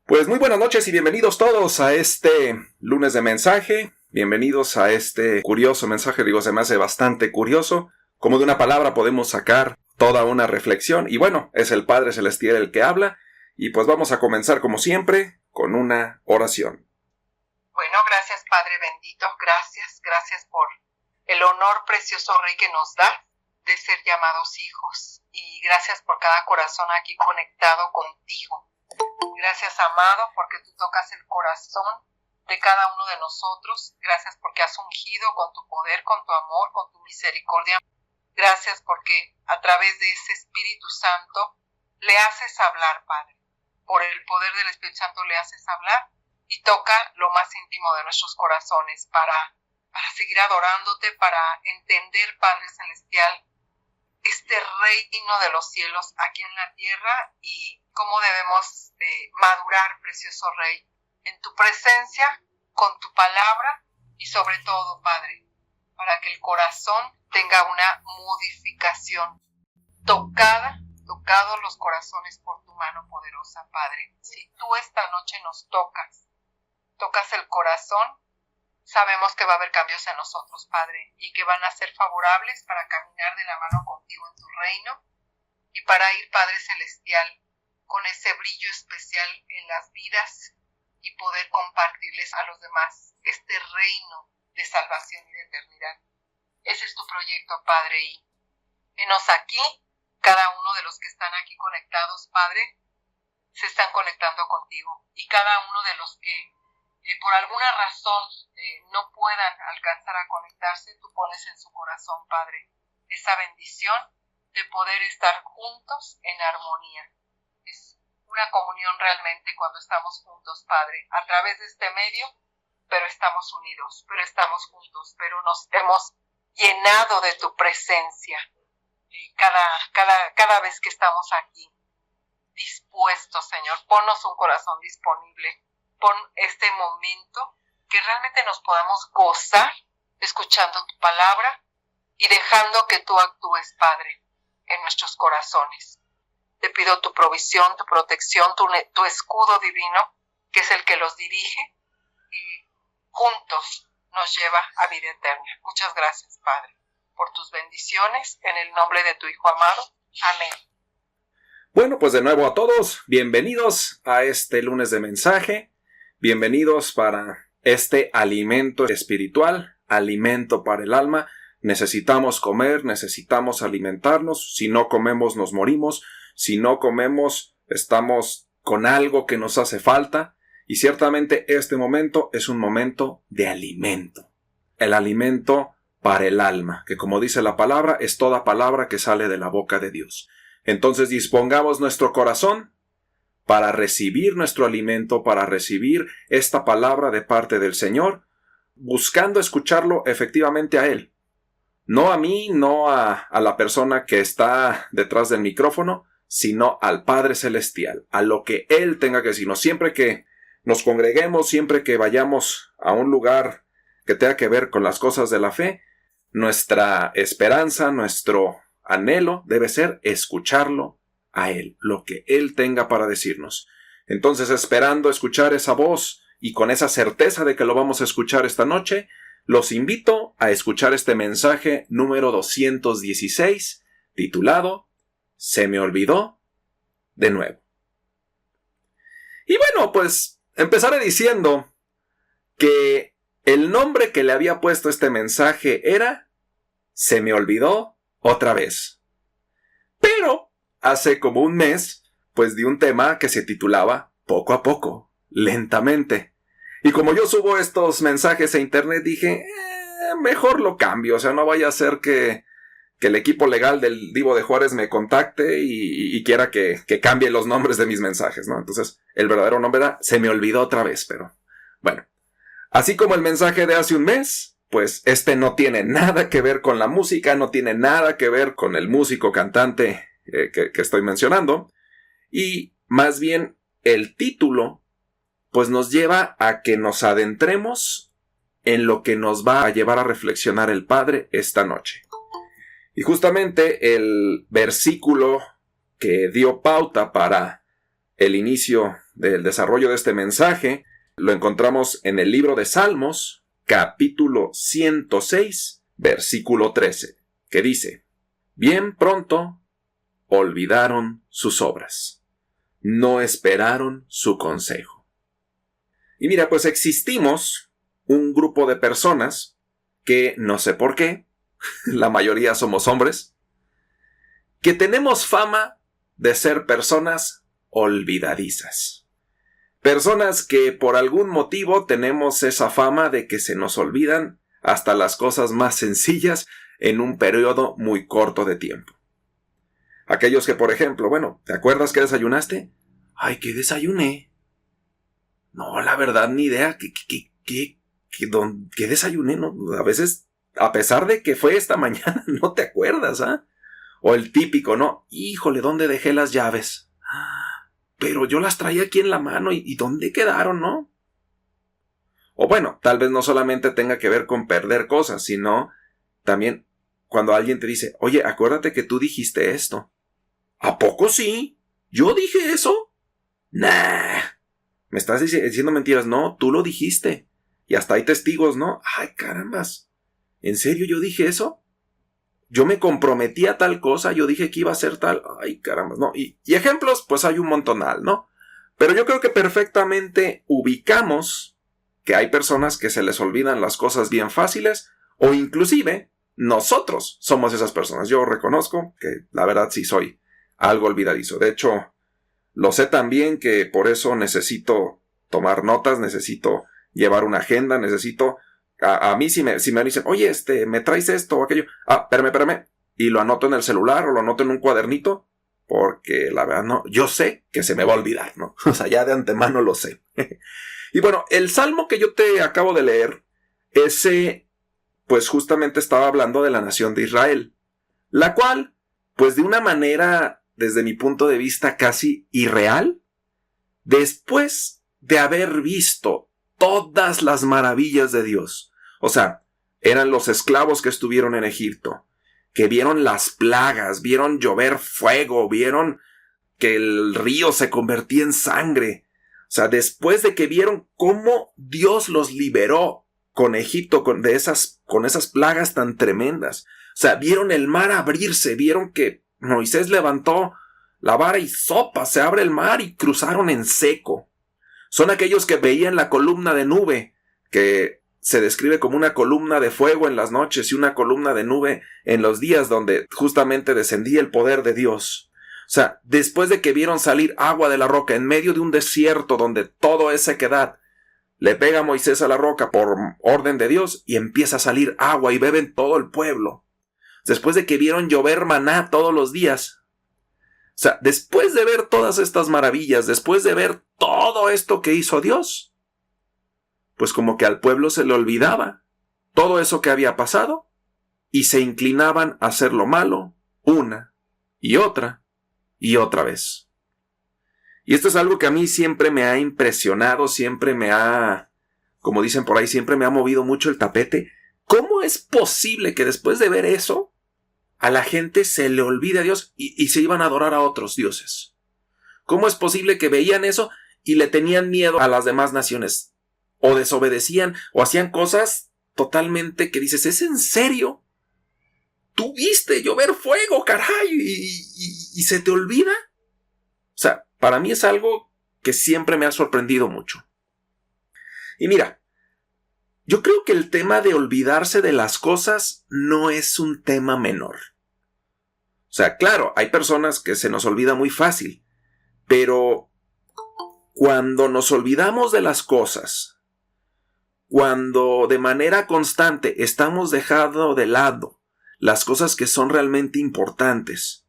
Pues muy buenas noches y bienvenidos todos a este lunes de mensaje. Bienvenidos a este curioso mensaje. Se me hace bastante curioso. Como de una palabra podemos sacar toda una reflexión. Y bueno, es el Padre Celestial el que habla. Y pues vamos a comenzar como siempre con una oración. Bueno, gracias Padre bendito. Gracias por el honor precioso Rey que nos da de ser llamados hijos. Y gracias por cada corazón aquí conectado contigo. Gracias, amado, porque tú tocas el corazón de cada uno de nosotros. Gracias porque has ungido con tu poder, con tu amor, con tu misericordia. Gracias porque a través de ese Espíritu Santo le haces hablar, Padre. Por el poder del Espíritu Santo le haces hablar y toca lo más íntimo de nuestros corazones para seguir adorándote, para entender, Padre Celestial, este reino de los cielos aquí en la tierra y cómo debemos madurar, precioso Rey, en tu presencia, con tu palabra y sobre todo, Padre, para que el corazón tenga una modificación. Tocados los corazones por tu mano poderosa, Padre. Si tú esta noche nos tocas el corazón, sabemos que va a haber cambios en nosotros, Padre, y que van a ser favorables para caminar de la mano contigo en tu reino y para ir, Padre Celestial, con ese brillo especial en las vidas y poder compartirles a los demás este reino de salvación y de eternidad. Ese es tu proyecto, Padre, y venos aquí, cada uno de los que están aquí conectados, Padre, se están conectando contigo, y cada uno de los que por alguna razón no puedan alcanzar a conectarse, tú pones en su corazón, Padre, esa bendición de poder estar juntos en armonía. Es una comunión realmente cuando estamos juntos, Padre, a través de este medio, pero estamos unidos, pero estamos juntos, pero nos hemos llenado de tu presencia cada vez que estamos aquí, dispuestos, Señor. Ponnos un corazón disponible. Pon este momento que realmente nos podamos gozar escuchando tu palabra y dejando que tú actúes, Padre, en nuestros corazones. Te pido tu provisión, tu protección, tu escudo divino, que es el que los dirige y juntos nos lleva a vida eterna. Muchas gracias, Padre, por tus bendiciones, en el nombre de tu Hijo amado. Amén. Bueno, pues de nuevo a todos, bienvenidos a este lunes de mensaje. Bienvenidos para este alimento espiritual, alimento para el alma. Necesitamos comer, necesitamos alimentarnos. Si no comemos, nos morimos. Si no comemos, estamos con algo que nos hace falta. Y ciertamente este momento es un momento de alimento. El alimento para el alma, que como dice la palabra, es toda palabra que sale de la boca de Dios. Entonces dispongamos nuestro corazón para recibir nuestro alimento, para recibir esta palabra de parte del Señor, buscando escucharlo efectivamente a Él. No a mí, no a la persona que está detrás del micrófono, sino al Padre Celestial, a lo que Él tenga que decirnos. Siempre que nos congreguemos, siempre que vayamos a un lugar que tenga que ver con las cosas de la fe, nuestra esperanza, nuestro anhelo debe ser escucharlo a Él, lo que Él tenga para decirnos. Entonces, esperando escuchar esa voz y con esa certeza de que lo vamos a escuchar esta noche, los invito a escuchar este mensaje número 216, titulado Se me olvidó de nuevo. Y bueno, pues empezaré diciendo que el nombre que le había puesto este mensaje era Se me olvidó otra vez. Pero hace como un mes, pues di un tema que se titulaba Poco a poco, lentamente. Y como yo subo estos mensajes a internet, dije, mejor lo cambio. O sea, no vaya a ser que el equipo legal del Divo de Juárez me contacte y quiera que cambie los nombres de mis mensajes, ¿no? Entonces, el verdadero nombre era Se me olvidó otra vez, pero bueno. Así como el mensaje de hace un mes, pues este no tiene nada que ver con la música, no tiene nada que ver con el músico cantante que estoy mencionando, y más bien el título pues nos lleva a que nos adentremos en lo que nos va a llevar a reflexionar el Padre esta noche. Y justamente el versículo que dio pauta para el inicio del desarrollo de este mensaje lo encontramos en el libro de Salmos, capítulo 106, versículo 13, que dice: Bien pronto olvidaron sus obras, no esperaron su consejo. Y mira, pues existimos un grupo de personas que no sé por qué, la mayoría somos hombres, que tenemos fama de ser personas olvidadizas. Personas que por algún motivo tenemos esa fama de que se nos olvidan hasta las cosas más sencillas en un periodo muy corto de tiempo. Aquellos que, por ejemplo, bueno, ¿te acuerdas que desayunaste? Ay, ¿qué desayuné? No, la verdad, ni idea. ¿Qué desayuné? No, a veces, a pesar de que fue esta mañana, no te acuerdas, ¿ah? O el típico, ¿no? Híjole, ¿dónde dejé las llaves? Pero yo las traía aquí en la mano y ¿dónde quedaron, no? O bueno, tal vez no solamente tenga que ver con perder cosas, sino también cuando alguien te dice, oye, acuérdate que tú dijiste esto. ¿A poco sí? ¿Yo dije eso? Nah. ¿Me estás diciendo mentiras? No, tú lo dijiste. Y hasta hay testigos, ¿no? Ay, carambas. ¿En serio yo dije eso? Yo me comprometí a tal cosa, yo dije que iba a ser tal. Ay, carambas, ¿no? Y ejemplos, pues hay un montonal, ¿no? Pero yo creo que perfectamente ubicamos que hay personas que se les olvidan las cosas bien fáciles, o inclusive nosotros somos esas personas. Yo reconozco que la verdad sí soy algo olvidadizo. De hecho, lo sé también que por eso necesito tomar notas, necesito llevar una agenda, necesito... A mí si me dicen, oye, ¿me traes esto o aquello? Espérame. Y lo anoto en el celular o lo anoto en un cuadernito, porque la verdad no, yo sé que se me va a olvidar, ¿no? O sea, ya de antemano lo sé. Y bueno, el salmo que yo te acabo de leer, ese, pues justamente estaba hablando de la nación de Israel, la cual, pues de una manera, desde mi punto de vista casi irreal, después de haber visto todas las maravillas de Dios. O sea, eran los esclavos que estuvieron en Egipto, que vieron las plagas, vieron llover fuego, vieron que el río se convertía en sangre. O sea, después de que vieron cómo Dios los liberó con Egipto, con esas plagas tan tremendas. O sea, vieron el mar abrirse, vieron que Moisés levantó la vara y sopa, se abre el mar y cruzaron en seco. Son aquellos que veían la columna de nube, que se describe como una columna de fuego en las noches y una columna de nube en los días donde justamente descendía el poder de Dios. O sea, después de que vieron salir agua de la roca en medio de un desierto donde todo es sequedad, le pega a Moisés a la roca por orden de Dios y empieza a salir agua y beben todo el pueblo. Después de que vieron llover maná todos los días. O sea, después de ver todas estas maravillas, después de ver todo esto que hizo Dios, pues como que al pueblo se le olvidaba todo eso que había pasado y se inclinaban a hacer lo malo una y otra vez. Y esto es algo que a mí siempre me ha impresionado, siempre me ha, como dicen por ahí, siempre me ha movido mucho el tapete. ¿Cómo es posible que después de ver eso a la gente se le olvide a Dios y se iban a adorar a otros dioses? ¿Cómo es posible que veían eso y le tenían miedo a las demás naciones? O desobedecían o hacían cosas totalmente que dices, ¿es en serio? ¿Tú viste llover fuego, caray? ¿Y se te olvida? O sea, para mí es algo que siempre me ha sorprendido mucho. Y mira, yo creo que el tema de olvidarse de las cosas no es un tema menor. O sea, claro, hay personas que se nos olvida muy fácil, pero cuando nos olvidamos de las cosas, cuando de manera constante estamos dejando de lado las cosas que son realmente importantes,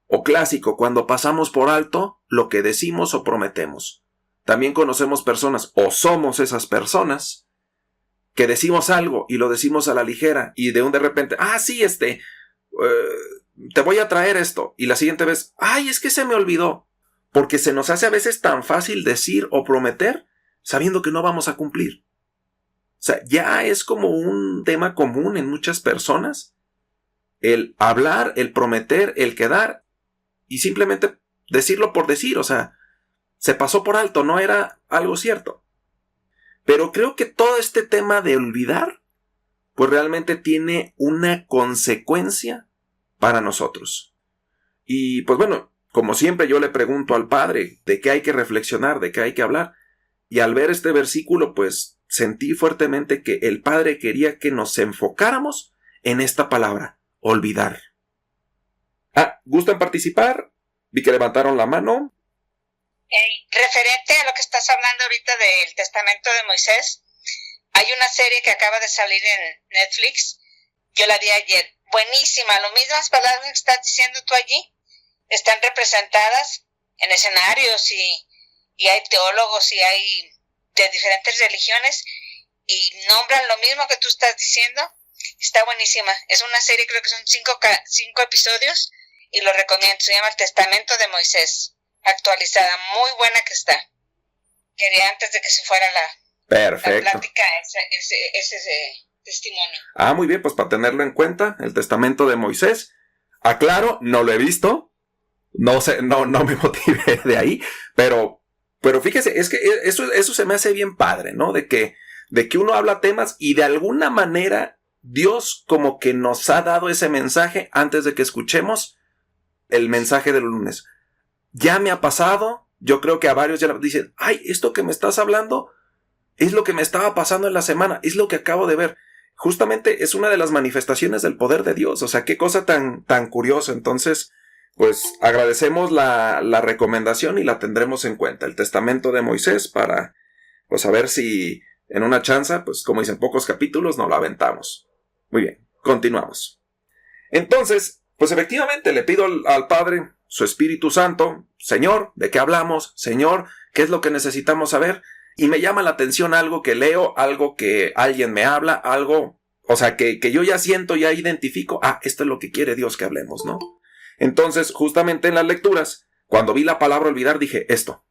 o clásico, cuando pasamos por alto lo que decimos o prometemos. También conocemos personas, o somos esas personas, que decimos algo y lo decimos a la ligera y de repente, sí, te voy a traer esto. Y la siguiente vez, es que se me olvidó. Porque se nos hace a veces tan fácil decir o prometer sabiendo que no vamos a cumplir. O sea, ya es como un tema común en muchas personas el hablar, el prometer, el quedar y simplemente decirlo por decir. O sea, se pasó por alto, no era algo cierto. Pero creo que todo este tema de olvidar, pues realmente tiene una consecuencia para nosotros. Y pues bueno, como siempre yo le pregunto al Padre de qué hay que reflexionar, de qué hay que hablar. Y al ver este versículo, pues sentí fuertemente que el Padre quería que nos enfocáramos en esta palabra, olvidar. ¿Gustan participar? Vi que levantaron la mano. Referente a lo que estás hablando ahorita del Testamento de Moisés, hay una serie que acaba de salir en Netflix, yo la vi ayer, buenísima, las mismas palabras que estás diciendo tú allí, están representadas en escenarios y hay teólogos y hay de diferentes religiones y nombran lo mismo que tú estás diciendo. Está buenísima, es una serie, creo que son 5 episodios y lo recomiendo, se llama El Testamento de Moisés, actualizada, muy buena que está. Quería antes de que se fuera la plática ese testimonio. Muy bien, pues para tenerlo en cuenta, El Testamento de Moisés. Aclaro, no lo he visto, no sé, no me motivé de ahí, pero fíjese, es que eso se me hace bien padre, ¿no? De que uno habla temas y de alguna manera Dios como que nos ha dado ese mensaje antes de que escuchemos el mensaje del lunes. Ya me ha pasado, yo creo que a varios ya dicen, esto que me estás hablando es lo que me estaba pasando en la semana, es lo que acabo de ver. Justamente es una de las manifestaciones del poder de Dios, o sea, qué cosa tan curiosa. Entonces, pues agradecemos la recomendación y la tendremos en cuenta, el Testamento de Moisés, para pues a ver si en una chanza, pues como dicen, pocos capítulos, nos lo aventamos. Muy bien, continuamos. Entonces, pues efectivamente le pido al Padre, su Espíritu Santo, Señor, ¿de qué hablamos? Señor, ¿qué es lo que necesitamos saber? Y me llama la atención algo que leo, algo que alguien me habla, algo, o sea, que yo ya siento, ya identifico, esto es lo que quiere Dios que hablemos, ¿no? Entonces, justamente en las lecturas, cuando vi la palabra olvidar, dije esto.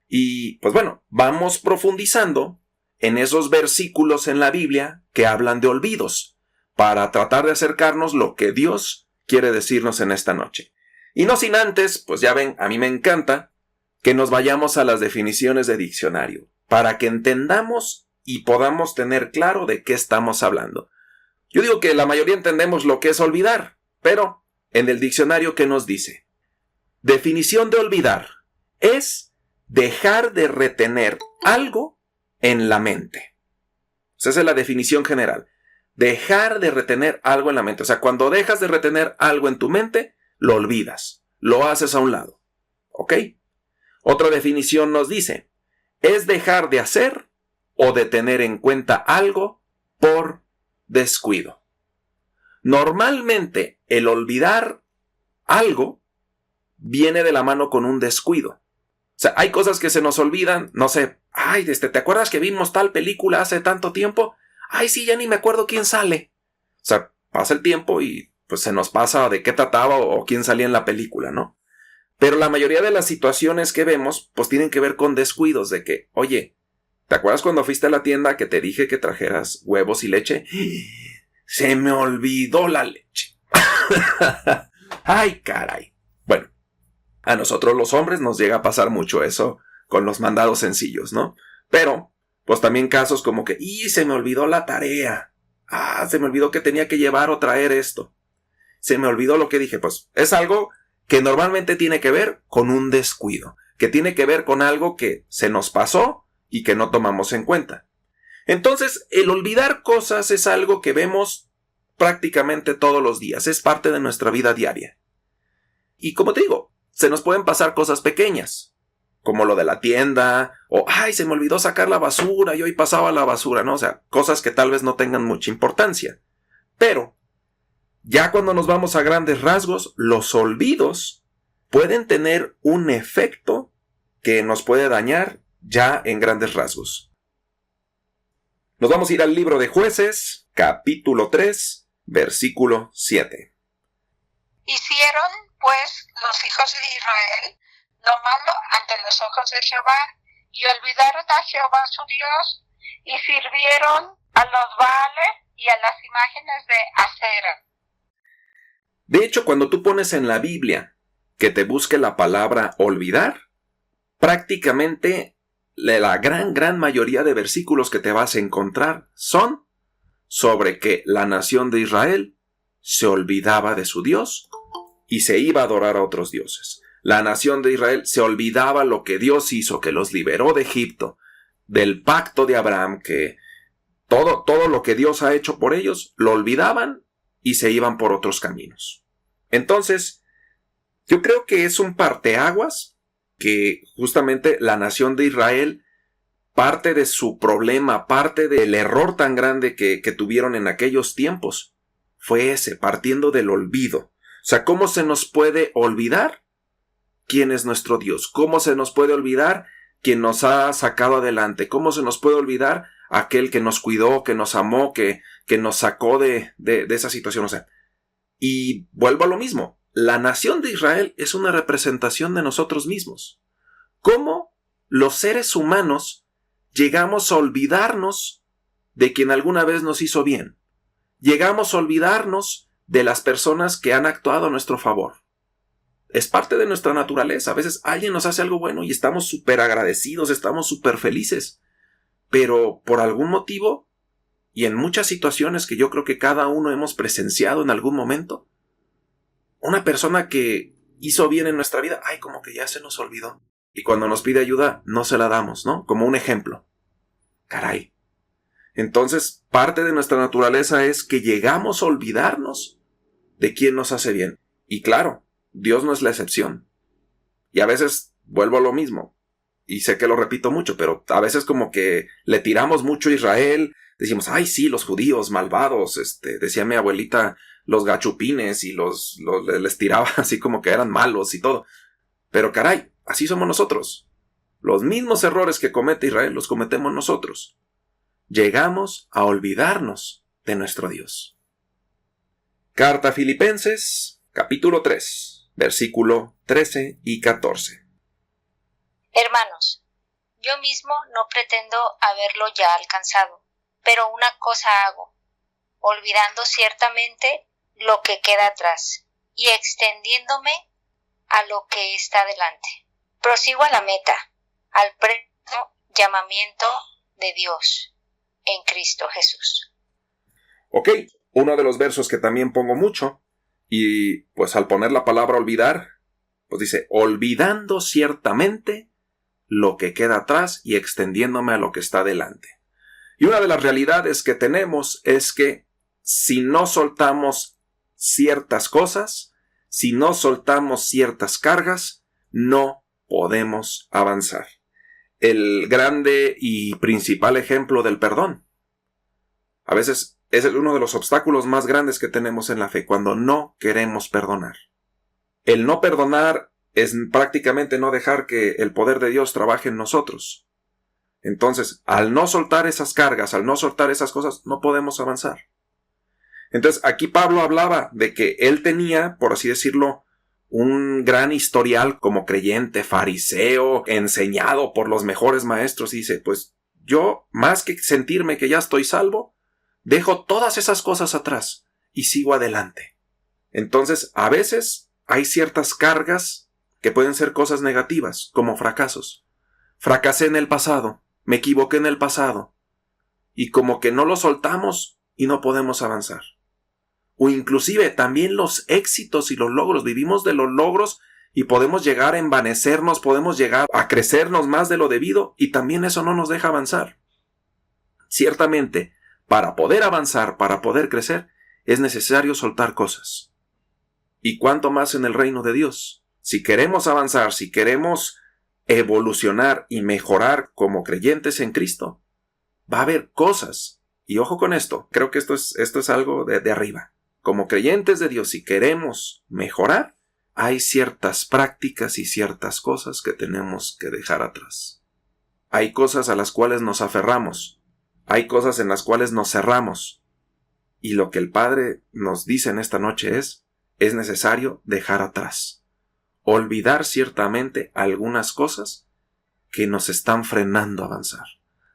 Y, pues bueno, vamos profundizando en esos versículos en la Biblia que hablan de olvidos, para tratar de acercarnos lo que Dios quiere decirnos en esta noche. Y no sin antes, pues ya ven, a mí me encanta que nos vayamos a las definiciones de diccionario, para que entendamos y podamos tener claro de qué estamos hablando. Yo digo que la mayoría entendemos lo que es olvidar, pero en el diccionario, ¿qué nos dice? Definición de olvidar es dejar de retener algo en la mente. Esa es la definición general. Dejar de retener algo en la mente. O sea, cuando dejas de retener algo en tu mente, lo olvidas, lo haces a un lado. ¿Ok? Otra definición nos dice, es dejar de hacer o de tener en cuenta algo por descuido. Normalmente, el olvidar algo viene de la mano con un descuido. O sea, hay cosas que se nos olvidan, no sé, ¿te acuerdas que vimos tal película hace tanto tiempo? Sí, ya ni me acuerdo quién sale. O sea, pasa el tiempo y pues se nos pasa de qué trataba o quién salía en la película, ¿no? Pero la mayoría de las situaciones que vemos, pues tienen que ver con descuidos de que, oye, ¿te acuerdas cuando fuiste a la tienda que te dije que trajeras huevos y leche? Se me olvidó la leche. ¡Ay, caray! Bueno, a nosotros los hombres nos llega a pasar mucho eso con los mandados sencillos, ¿no? Pero, pues también casos como que, se me olvidó la tarea. Se me olvidó que tenía que llevar o traer esto. Se me olvidó lo que dije. Pues es algo que normalmente tiene que ver con un descuido, que tiene que ver con algo que se nos pasó y que no tomamos en cuenta. Entonces, el olvidar cosas es algo que vemos prácticamente todos los días, es parte de nuestra vida diaria. Y como te digo, se nos pueden pasar cosas pequeñas, como lo de la tienda, o se me olvidó sacar la basura y hoy pasaba la basura, ¿no? O sea, cosas que tal vez no tengan mucha importancia. Pero, ya cuando nos vamos a grandes rasgos, los olvidos pueden tener un efecto que nos puede dañar ya en grandes rasgos. Nos vamos a ir al libro de Jueces, capítulo 3, versículo 7. Hicieron, pues, los hijos de Israel lo malo ante los ojos de Jehová, y olvidaron a Jehová su Dios, y sirvieron a los Baales y a las imágenes de Acera. De hecho, cuando tú pones en la Biblia que te busque la palabra olvidar, prácticamente la gran mayoría de versículos que te vas a encontrar son sobre que la nación de Israel se olvidaba de su Dios y se iba a adorar a otros dioses. La nación de Israel se olvidaba lo que Dios hizo, que los liberó de Egipto, del pacto de Abraham, que todo lo que Dios ha hecho por ellos, lo olvidaban y se iban por otros caminos. Entonces, yo creo que es un parteaguas que justamente la nación de Israel, parte de su problema, parte del error tan grande que tuvieron en aquellos tiempos, fue ese, partiendo del olvido. O sea, ¿cómo se nos puede olvidar quién es nuestro Dios? ¿Cómo se nos puede olvidar quien nos ha sacado adelante? ¿Cómo se nos puede olvidar aquel que nos cuidó, que nos amó, que nos sacó de esa situación? O sea, y vuelvo a lo mismo. La nación de Israel es una representación de nosotros mismos. ¿Cómo los seres humanos llegamos a olvidarnos de quien alguna vez nos hizo bien? Llegamos a olvidarnos de las personas que han actuado a nuestro favor. Es parte de nuestra naturaleza. A veces alguien nos hace algo bueno y estamos súper agradecidos, estamos súper felices. Pero por algún motivo, y en muchas situaciones que yo creo que cada uno hemos presenciado en algún momento, una persona que hizo bien en nuestra vida, como que ya se nos olvidó. Y cuando nos pide ayuda, no se la damos, ¿no? Como un ejemplo. Caray. Entonces, parte de nuestra naturaleza es que llegamos a olvidarnos de quién nos hace bien. Y claro, Dios no es la excepción. Y a veces vuelvo a lo mismo. Y sé que lo repito mucho, pero a veces como que le tiramos mucho a Israel. Decimos, sí, los judíos malvados. Decía mi abuelita, los gachupines, y les tiraba así como que eran malos y todo. Pero caray, así somos nosotros. Los mismos errores que comete Israel los cometemos nosotros. Llegamos a olvidarnos de nuestro Dios. Carta a Filipenses, capítulo 3, versículo 13 y 14. Hermanos, yo mismo no pretendo haberlo ya alcanzado, pero una cosa hago, olvidando ciertamente lo que queda atrás y extendiéndome a lo que está delante. Prosigo a la meta, al pleno llamamiento de Dios en Cristo Jesús. Ok, uno de los versos que también pongo mucho, y pues al poner la palabra olvidar, pues dice, olvidando ciertamente lo que queda atrás y extendiéndome a lo que está delante. Y una de las realidades que tenemos es que si no soltamos ciertas cosas, si no soltamos ciertas cargas, no podemos avanzar. El grande y principal ejemplo del perdón. A veces es uno de los obstáculos más grandes que tenemos en la fe, cuando no queremos perdonar. El no perdonar es prácticamente no dejar que el poder de Dios trabaje en nosotros. Entonces, al no soltar esas cargas, al no soltar esas cosas, no podemos avanzar. Entonces, aquí Pablo hablaba de que él tenía, por así decirlo, un gran historial como creyente, fariseo, enseñado por los mejores maestros, y dice, pues yo, más que sentirme que ya estoy salvo, dejo todas esas cosas atrás y sigo adelante. Entonces, a veces hay ciertas cargas que pueden ser cosas negativas, como fracasos. Fracasé en el pasado, me equivoqué en el pasado, y como que no lo soltamos y no podemos avanzar. O inclusive también los éxitos y los logros, vivimos de los logros y podemos llegar a envanecernos, podemos llegar a crecernos más de lo debido, y también eso no nos deja avanzar. Ciertamente, para poder avanzar, para poder crecer, es necesario soltar cosas. ¿Y cuánto más en el reino de Dios? Si queremos avanzar, si queremos evolucionar y mejorar como creyentes en Cristo, va a haber cosas. Y ojo con esto, creo que esto es algo de arriba. Como creyentes de Dios, si queremos mejorar, hay ciertas prácticas y ciertas cosas que tenemos que dejar atrás. Hay cosas a las cuales nos aferramos. Hay cosas en las cuales nos cerramos. Y lo que el Padre nos dice en esta noche es necesario dejar atrás. Olvidar ciertamente algunas cosas que nos están frenando a avanzar.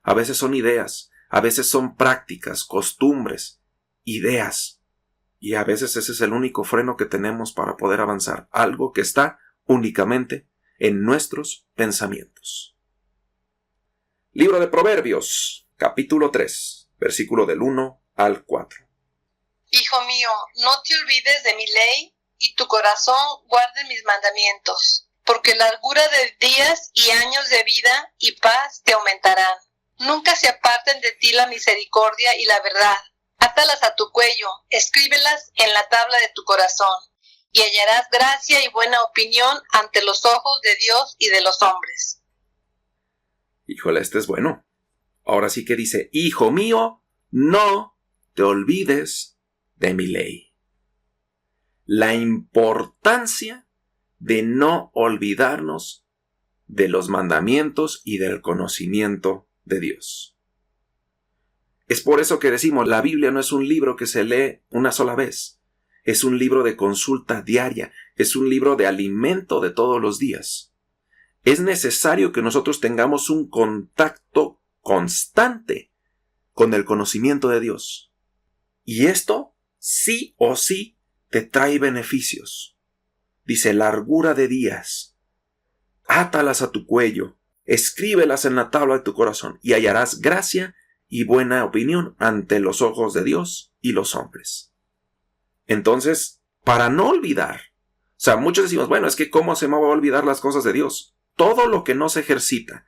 A veces son ideas, a veces son prácticas, costumbres, ideas. Y a veces ese es el único freno que tenemos para poder avanzar. Algo que está únicamente en nuestros pensamientos. Libro de Proverbios, capítulo 3, versículo del 1 al 4. Hijo mío, no te olvides de mi ley y tu corazón guarde mis mandamientos, porque largura de días y años de vida y paz te aumentarán. Nunca se aparten de ti la misericordia y la verdad. Átalas a tu cuello, escríbelas en la tabla de tu corazón, y hallarás gracia y buena opinión ante los ojos de Dios y de los hombres. Híjole, este es bueno. Ahora sí que dice, hijo mío, no te olvides de mi ley. La importancia de no olvidarnos de los mandamientos y del conocimiento de Dios. Es por eso que decimos, la Biblia no es un libro que se lee una sola vez. Es un libro de consulta diaria. Es un libro de alimento de todos los días. Es necesario que nosotros tengamos un contacto constante con el conocimiento de Dios. Y esto, sí o sí, te trae beneficios. Dice, largura de días. Átalas a tu cuello, escríbelas en la tabla de tu corazón, y hallarás gracia y buena opinión ante los ojos de Dios y los hombres. Entonces, para no olvidar, muchos decimos, bueno, es que ¿cómo se me va a olvidar las cosas de Dios? Todo lo que no se ejercita,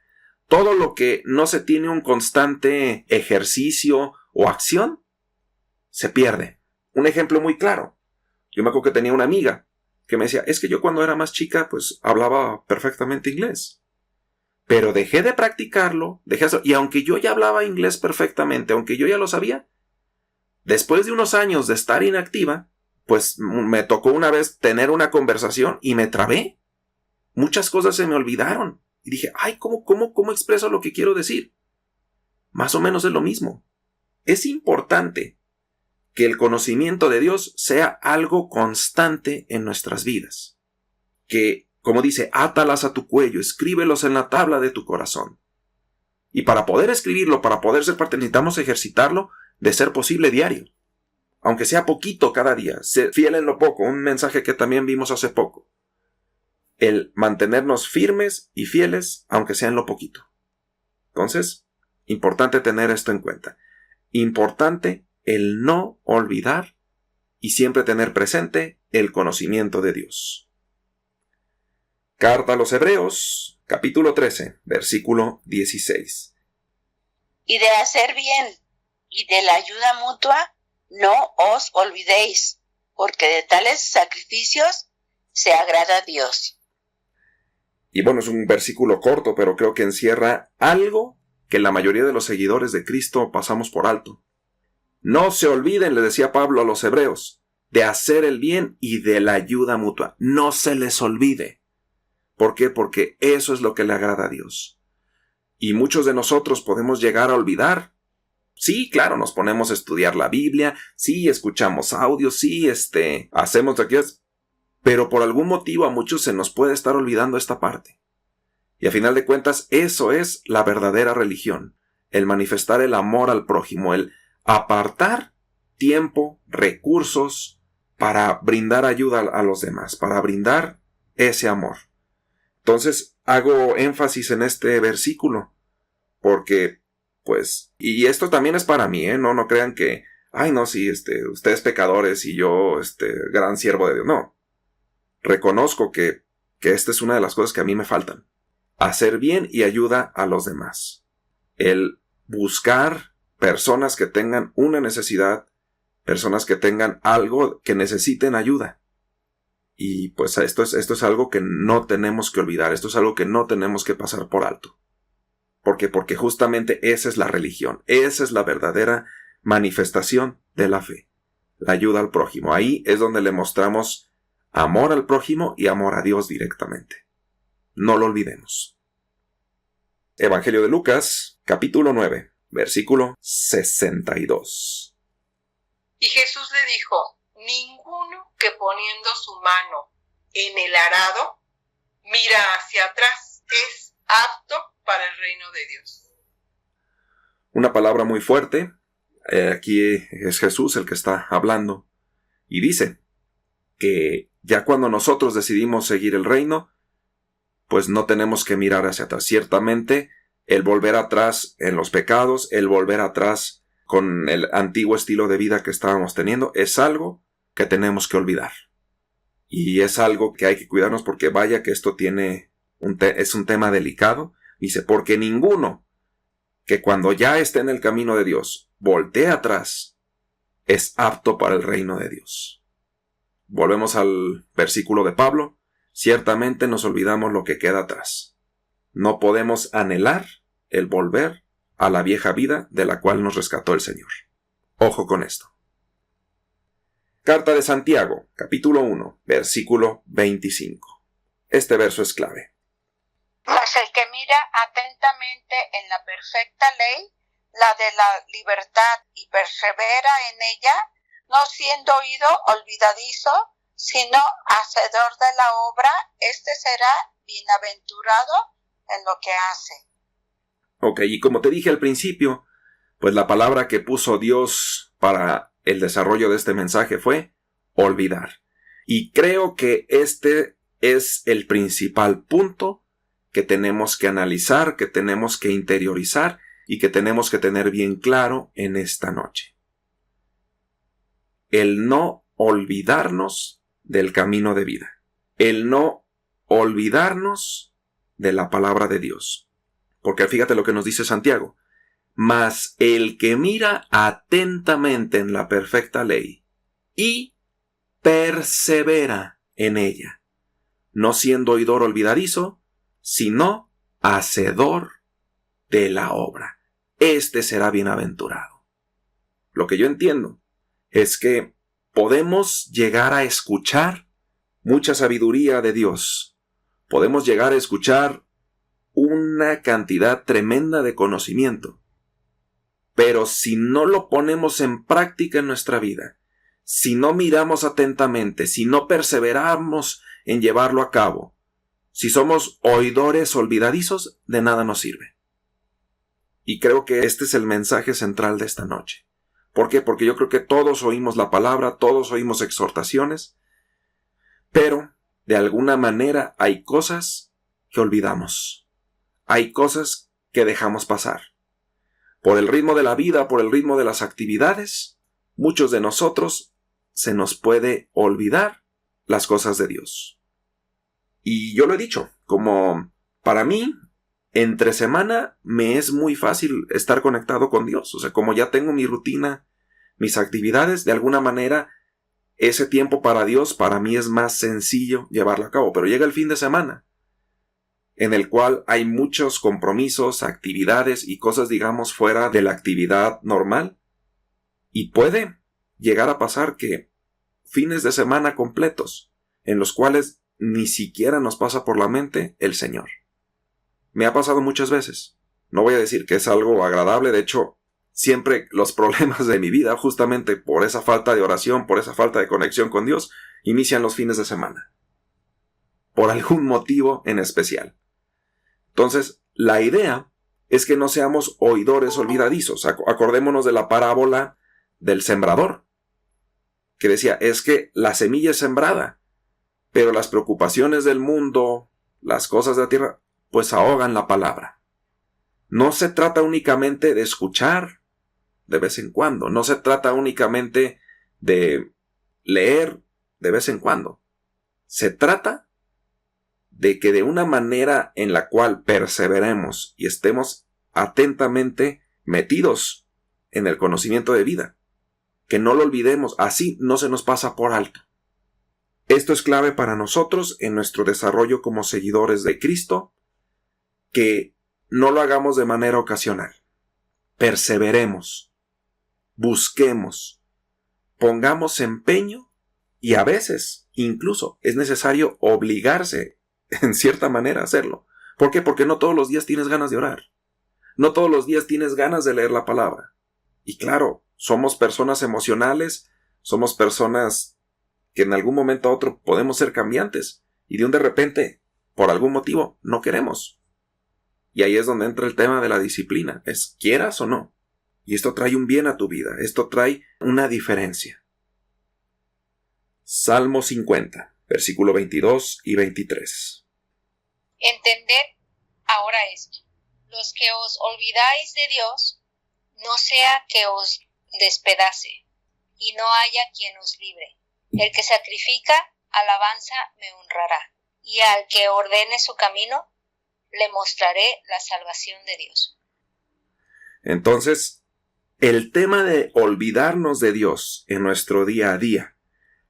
todo lo que no se tiene un constante ejercicio o acción, se pierde. Un ejemplo muy claro. Yo me acuerdo que tenía una amiga que me decía, es que yo cuando era más chica, pues hablaba perfectamente inglés. Pero dejé de practicarlo, y aunque yo ya hablaba inglés perfectamente, aunque yo ya lo sabía, después de unos años de estar inactiva, pues me tocó una vez tener una conversación y me trabé. Muchas cosas se me olvidaron. Y dije, ay, ¿cómo expreso lo que quiero decir? Más o menos es lo mismo. Es importante que el conocimiento de Dios sea algo constante en nuestras vidas. Que, como dice, átalas a tu cuello, escríbelos en la tabla de tu corazón. Y para poder escribirlo, para poder ser parte, necesitamos ejercitarlo, de ser posible diario. Aunque sea poquito cada día, ser fiel en lo poco, un mensaje que también vimos hace poco. El mantenernos firmes y fieles, aunque sea en lo poquito. Entonces, importante tener esto en cuenta. Importante el no olvidar y siempre tener presente el conocimiento de Dios. Carta a los Hebreos, capítulo 13, versículo 16. Y de hacer bien y de la ayuda mutua no os olvidéis, porque de tales sacrificios se agrada a Dios. Y bueno, es un versículo corto, pero creo que encierra algo que la mayoría de los seguidores de Cristo pasamos por alto. No se olviden, le decía Pablo a los hebreos, de hacer el bien y de la ayuda mutua. No se les olvide. ¿Por qué? Porque eso es lo que le agrada a Dios. Y muchos de nosotros podemos llegar a olvidar. Sí, claro, nos ponemos a estudiar la Biblia, sí, escuchamos audios, sí, hacemos aquellas, pero por algún motivo a muchos se nos puede estar olvidando esta parte. Y a final de cuentas, eso es la verdadera religión, el manifestar el amor al prójimo, el apartar tiempo, recursos para brindar ayuda a los demás, para brindar ese amor. Entonces hago énfasis en este versículo porque, pues, y esto también es para mí, no crean que, ay no, sí, ustedes pecadores y yo, gran siervo de Dios. No, reconozco que esta es una de las cosas que a mí me faltan. Hacer bien y ayuda a los demás. El buscar personas que tengan una necesidad, personas que tengan algo que necesiten ayuda. Y pues esto es algo que no tenemos que olvidar, esto es algo que no tenemos que pasar por alto. ¿Por qué? Porque justamente esa es la religión, esa es la verdadera manifestación de la fe, la ayuda al prójimo. Ahí es donde le mostramos amor al prójimo y amor a Dios directamente. No lo olvidemos. Evangelio de Lucas, capítulo 9. Versículo 62. Y Jesús le dijo, ninguno que poniendo su mano en el arado mira hacia atrás es apto para el reino de Dios. Una palabra muy fuerte. Aquí es Jesús el que está hablando. Y dice que ya cuando nosotros decidimos seguir el reino, pues no tenemos que mirar hacia atrás. Ciertamente, el volver atrás en los pecados, el volver atrás con el antiguo estilo de vida que estábamos teniendo, es algo que tenemos que olvidar. Y es algo que hay que cuidarnos porque vaya que esto es un tema delicado. Dice, porque ninguno que cuando ya esté en el camino de Dios voltee atrás es apto para el reino de Dios. Volvemos al versículo de Pablo. Ciertamente nos olvidamos lo que queda atrás. No podemos anhelar el volver a la vieja vida de la cual nos rescató el Señor. Ojo con esto. Carta de Santiago, capítulo 1, versículo 25. Este verso es clave. Mas el que mira atentamente en la perfecta ley, la de la libertad, y persevera en ella, no siendo oído olvidadizo, sino hacedor de la obra, este será bienaventurado en lo que hace. Ok, y como te dije al principio, pues la palabra que puso Dios para el desarrollo de este mensaje fue olvidar. Y creo que este es el principal punto que tenemos que analizar, que tenemos que interiorizar y que tenemos que tener bien claro en esta noche. El no olvidarnos del camino de vida. El no olvidarnos de la palabra de Dios. Porque fíjate lo que nos dice Santiago. Mas el que mira atentamente en la perfecta ley y persevera en ella, no siendo oidor olvidadizo, sino hacedor de la obra. Este será bienaventurado. Lo que yo entiendo es que podemos llegar a escuchar mucha sabiduría de Dios. Podemos llegar a escuchar una cantidad tremenda de conocimiento. Pero si no lo ponemos en práctica en nuestra vida, si no miramos atentamente, si no perseveramos en llevarlo a cabo, si somos oidores olvidadizos, de nada nos sirve. Y creo que este es el mensaje central de esta noche. ¿Por qué? Porque yo creo que todos oímos la palabra, todos oímos exhortaciones, pero de alguna manera hay cosas que olvidamos. Hay cosas que dejamos pasar. Por el ritmo de la vida, por el ritmo de las actividades, muchos de nosotros se nos puede olvidar las cosas de Dios. Y yo lo he dicho, como para mí, entre semana me es muy fácil estar conectado con Dios. O sea, como ya tengo mi rutina, mis actividades, de alguna manera, ese tiempo para Dios para mí es más sencillo llevarlo a cabo. Pero llega el fin de semana, en el cual hay muchos compromisos, actividades y cosas, digamos, fuera de la actividad normal. Y puede llegar a pasar que fines de semana completos, en los cuales ni siquiera nos pasa por la mente el Señor. Me ha pasado muchas veces. No voy a decir que es algo agradable, de hecho, siempre los problemas de mi vida, justamente por esa falta de oración, por esa falta de conexión con Dios, inician los fines de semana. Por algún motivo en especial. Entonces, la idea es que no seamos oidores olvidadizos. Acordémonos de la parábola del sembrador, que decía, es que la semilla es sembrada, pero las preocupaciones del mundo, las cosas de la tierra, pues ahogan la palabra. No se trata únicamente de escuchar de vez en cuando, no se trata únicamente de leer de vez en cuando. Se trata de que de una manera en la cual perseveremos y estemos atentamente metidos en el conocimiento de vida, que no lo olvidemos, así no se nos pasa por alto. Esto es clave para nosotros en nuestro desarrollo como seguidores de Cristo, que no lo hagamos de manera ocasional. Perseveremos, busquemos, pongamos empeño y a veces incluso es necesario obligarse en cierta manera a hacerlo. ¿Por qué? Porque no todos los días tienes ganas de orar. No todos los días tienes ganas de leer la palabra. Y claro, somos personas emocionales, somos personas que en algún momento a otro podemos ser cambiantes y de repente, por algún motivo, no queremos. Y ahí es donde entra el tema de la disciplina, es quieras o no. Y esto trae un bien a tu vida, esto trae una diferencia. Salmo 50, versículo 22 y 23. Entended ahora esto: los que os olvidáis de Dios, no sea que os despedace, y no haya quien os libre. El que sacrifica alabanza me honrará, y al que ordene su camino, le mostraré la salvación de Dios. Entonces, el tema de olvidarnos de Dios en nuestro día a día,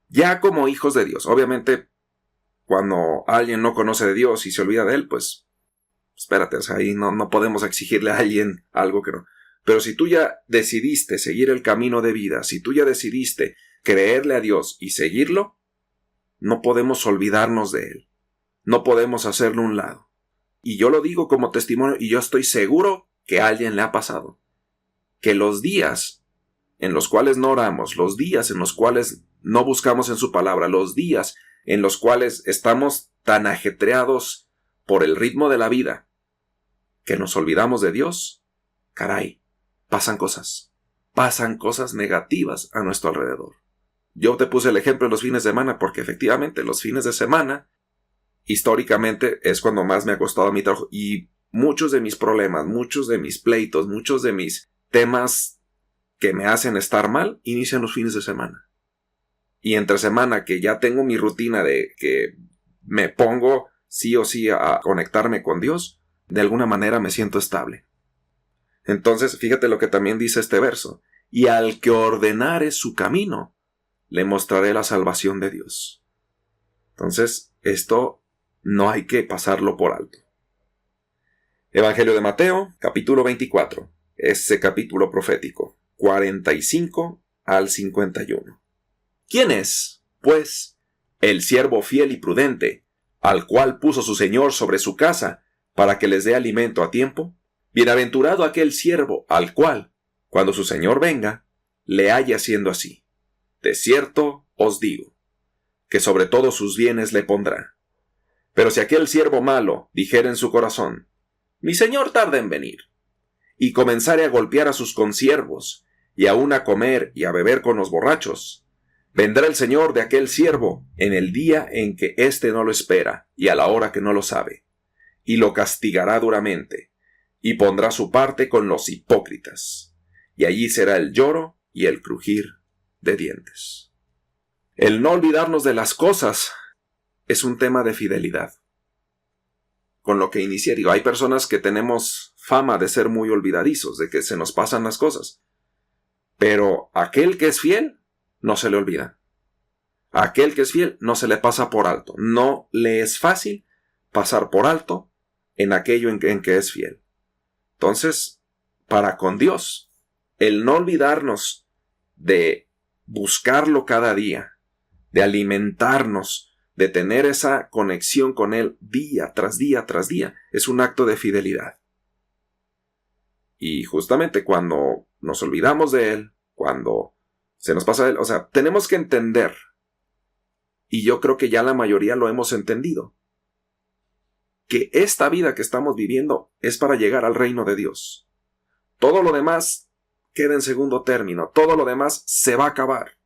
ya como hijos de Dios, obviamente, cuando alguien no conoce de Dios y se olvida de Él, pues, espérate, o sea, ahí no podemos exigirle a alguien algo que no. Pero si tú ya decidiste seguir el camino de vida, si tú ya decidiste creerle a Dios y seguirlo, no podemos olvidarnos de Él. No podemos hacerlo a un lado. Y yo lo digo como testimonio, y yo estoy seguro que a alguien le ha pasado. Que los días en los cuales no oramos, los días en los cuales no buscamos en su palabra, los días en los cuales estamos tan ajetreados por el ritmo de la vida, que nos olvidamos de Dios, caray, pasan cosas negativas a nuestro alrededor. Yo te puse el ejemplo de los fines de semana porque efectivamente los fines de semana históricamente es cuando más me ha costado mi trabajo, y muchos de mis problemas, muchos de mis pleitos, muchos de mis temas que me hacen estar mal inician los fines de semana. Y entre semana, que ya tengo mi rutina de que me pongo sí o sí a conectarme con Dios, de alguna manera me siento estable. Entonces, fíjate lo que también dice este verso: y al que ordenare su camino, le mostraré la salvación de Dios. Entonces, esto no hay que pasarlo por alto. Evangelio de Mateo, capítulo 24, ese capítulo profético, 45 al 51. ¿Quién es, pues, el siervo fiel y prudente, al cual puso su señor sobre su casa, para que les dé alimento a tiempo? Bienaventurado aquel siervo al cual, cuando su señor venga, le haya haciendo así. De cierto os digo, que sobre todos sus bienes le pondrá. Pero si aquel siervo malo dijere en su corazón: mi señor tarda en venir, y comenzare a golpear a sus consiervos, y aun a comer y a beber con los borrachos, vendrá el señor de aquel siervo en el día en que éste no lo espera, y a la hora que no lo sabe, y lo castigará duramente, y pondrá su parte con los hipócritas, y allí será el lloro y el crujir de dientes. El no olvidarnos de las cosas es un tema de fidelidad. Con lo que inicié, hay personas que tenemos fama de ser muy olvidadizos, de que se nos pasan las cosas. Pero aquel que es fiel, no se le olvida. Aquel que es fiel, no se le pasa por alto. No le es fácil pasar por alto en aquello en que es fiel. Entonces, para con Dios, el no olvidarnos de buscarlo cada día, de alimentarnos, de tener esa conexión con Él día tras día tras día, es un acto de fidelidad. Y justamente cuando nos olvidamos de Él, cuando se nos pasa de Él, o sea, tenemos que entender, y yo creo que ya la mayoría lo hemos entendido, que esta vida que estamos viviendo es para llegar al reino de Dios. Todo lo demás queda en segundo término, todo lo demás se va a acabar.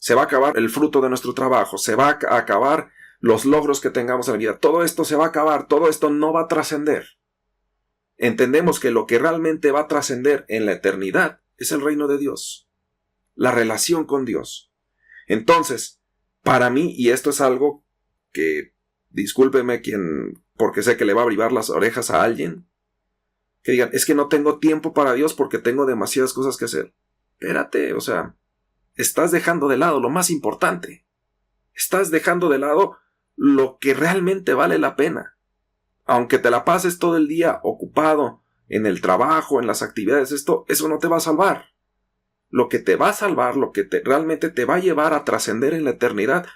Se va a acabar el fruto de nuestro trabajo, se va a acabar los logros que tengamos en la vida. Todo esto se va a acabar, todo esto no va a trascender. Entendemos que lo que realmente va a trascender en la eternidad es el reino de Dios, la relación con Dios. Entonces, para mí, y esto es algo que, discúlpeme porque sé que le va a abrivar las orejas a alguien, que digan: es que no tengo tiempo para Dios porque tengo demasiadas cosas que hacer. Espérate, o sea, estás dejando de lado lo más importante. Estás dejando de lado lo que realmente vale la pena. Aunque te la pases todo el día ocupado en el trabajo, en las actividades, eso no te va a salvar. Lo que te va a salvar, lo que realmente te va a llevar a trascender en la eternidad,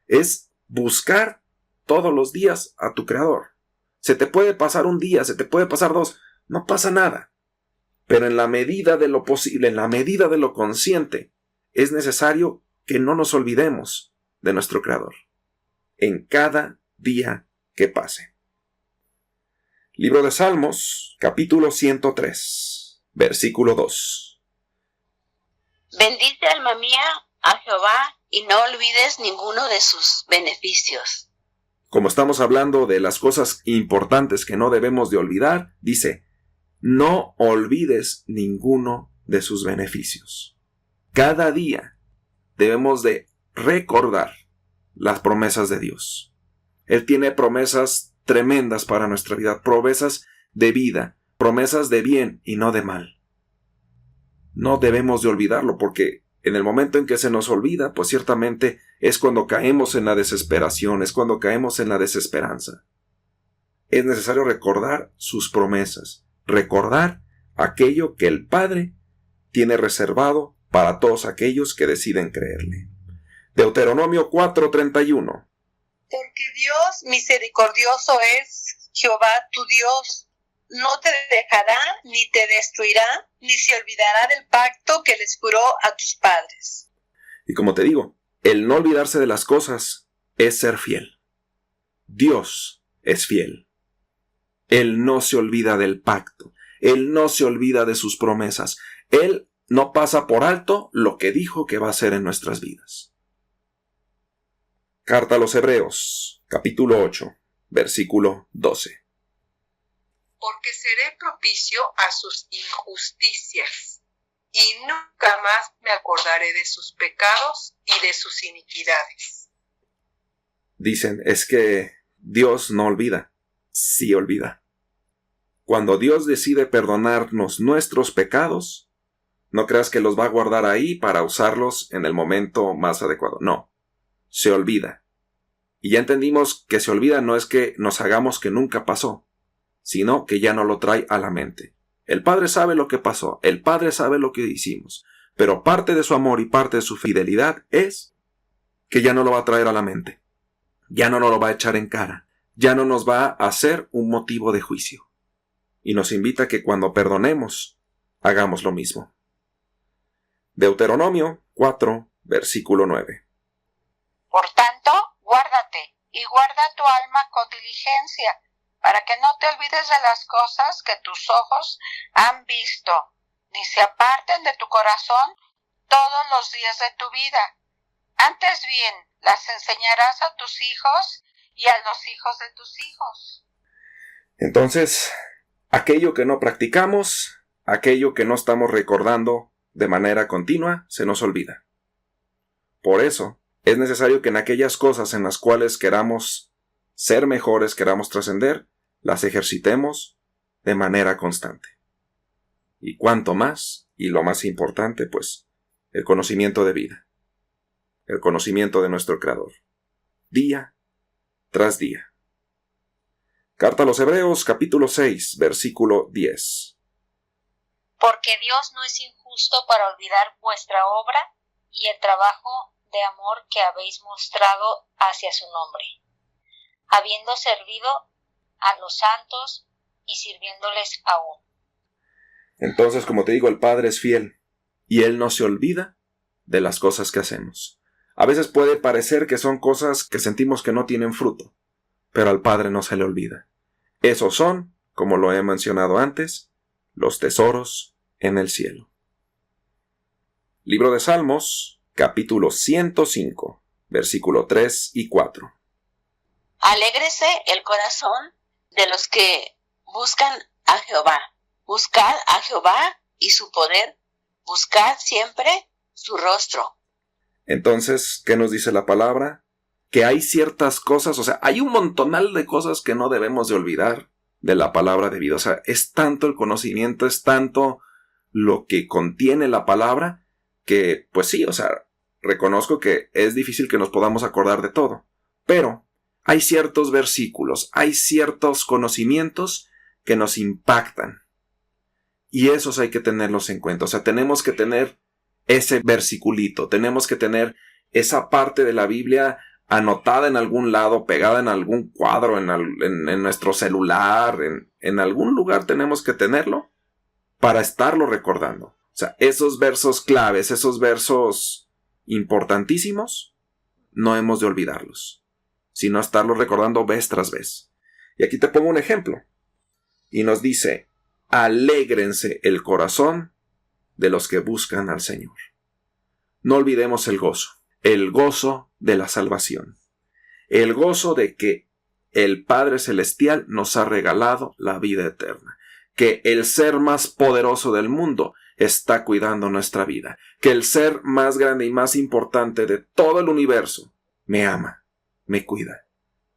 es buscar todos los días a tu Creador. Se te puede pasar un día, se te puede pasar dos, no pasa nada. Pero en la medida de lo posible, en la medida de lo consciente, es necesario que no nos olvidemos de nuestro Creador en cada día que pase. Libro de Salmos, capítulo 103, versículo 2. Bendice, alma mía, a Jehová, y no olvides ninguno de sus beneficios. como estamos hablando de las cosas importantes que no debemos de olvidar, dice, no olvides ninguno de sus beneficios. Cada día debemos de recordar las promesas de Dios. Él tiene promesas tremendas para nuestra vida, promesas de vida, promesas de bien y no de mal. No debemos de olvidarlo porque en el momento en que se nos olvida, pues ciertamente es cuando caemos en la desesperación, es cuando caemos en la desesperanza. Es necesario recordar sus promesas, recordar aquello que el Padre tiene reservado para todos aquellos que deciden creerle. Deuteronomio 4:31. Porque Dios misericordioso es Jehová tu Dios. No te dejará, ni te destruirá, ni se olvidará del pacto que les juró a tus padres. Y como te digo, el no olvidarse de las cosas es ser fiel. Dios es fiel. Él no se olvida del pacto. Él no se olvida de sus promesas. Él no pasa por alto lo que dijo que va a hacer en nuestras vidas. Carta a los Hebreos, capítulo 8, versículo 12. Porque seré propicio a sus injusticias, y nunca más me acordaré de sus pecados y de sus iniquidades. Dicen, es que Dios no olvida. Sí olvida. Cuando Dios decide perdonarnos nuestros pecados, no creas que los va a guardar ahí para usarlos en el momento más adecuado. No, se olvida. Y ya entendimos que se olvida no es que nos hagamos que nunca pasó, sino que ya no lo trae a la mente. El Padre sabe lo que pasó, el Padre sabe lo que hicimos, pero parte de su amor y parte de su fidelidad es que ya no lo va a traer a la mente, ya no nos lo va a echar en cara, ya no nos va a hacer un motivo de juicio. Y nos invita a que cuando perdonemos, hagamos lo mismo. Deuteronomio 4, versículo 9. Por tanto, guárdate y guarda tu alma con diligencia, para que no te olvides de las cosas que tus ojos han visto, ni se aparten de tu corazón todos los días de tu vida. Antes bien, las enseñarás a tus hijos y a los hijos de tus hijos. Entonces, aquello que no practicamos, aquello que no estamos recordando de manera continua, se nos olvida. Por eso, es necesario que en aquellas cosas en las cuales queramos ser mejores, queramos trascender, las ejercitemos de manera constante. Y cuanto más, y lo más importante, pues, el conocimiento de vida, el conocimiento de nuestro Creador, día tras día. Carta a los Hebreos, capítulo 6, versículo 10. Porque Dios no es injusto para olvidar vuestra obra y el trabajo de amor que habéis mostrado hacia su nombre, habiendo servido a los santos y sirviéndoles aún. Entonces, como te digo, el Padre es fiel y Él no se olvida de las cosas que hacemos. A veces puede parecer que son cosas que sentimos que no tienen fruto, pero al Padre no se le olvida. Esos son, como lo he mencionado antes, los tesoros en el cielo. Libro de Salmos, capítulo 105, versículo 3 y 4. Alégrese el corazón de los que buscan a Jehová. Buscad a Jehová y su poder. Buscad siempre su rostro. Entonces, ¿qué nos dice la palabra? Que hay ciertas cosas, o sea, hay un montonal de cosas que no debemos de olvidar de la palabra de vida. O sea, es tanto el conocimiento, es tanto lo que contiene la palabra, que, pues sí, o sea, reconozco que es difícil que nos podamos acordar de todo. Pero hay ciertos versículos, hay ciertos conocimientos que nos impactan. Y esos hay que tenerlos en cuenta. O sea, tenemos que tener ese versiculito, tenemos que tener esa parte de la Biblia anotada en algún lado, pegada en algún cuadro, en nuestro celular, en algún lugar tenemos que tenerlo para estarlo recordando. O sea, esos versos claves, esos versos importantísimos, no hemos de olvidarlos, sino estarlos recordando vez tras vez. Y aquí te pongo un ejemplo. Y nos dice, alégrense el corazón de los que buscan al Señor. No olvidemos el gozo de la salvación, el gozo de que el Padre Celestial nos ha regalado la vida eterna, que el ser más poderoso del mundo está cuidando nuestra vida, que el ser más grande y más importante de todo el universo me ama, me cuida.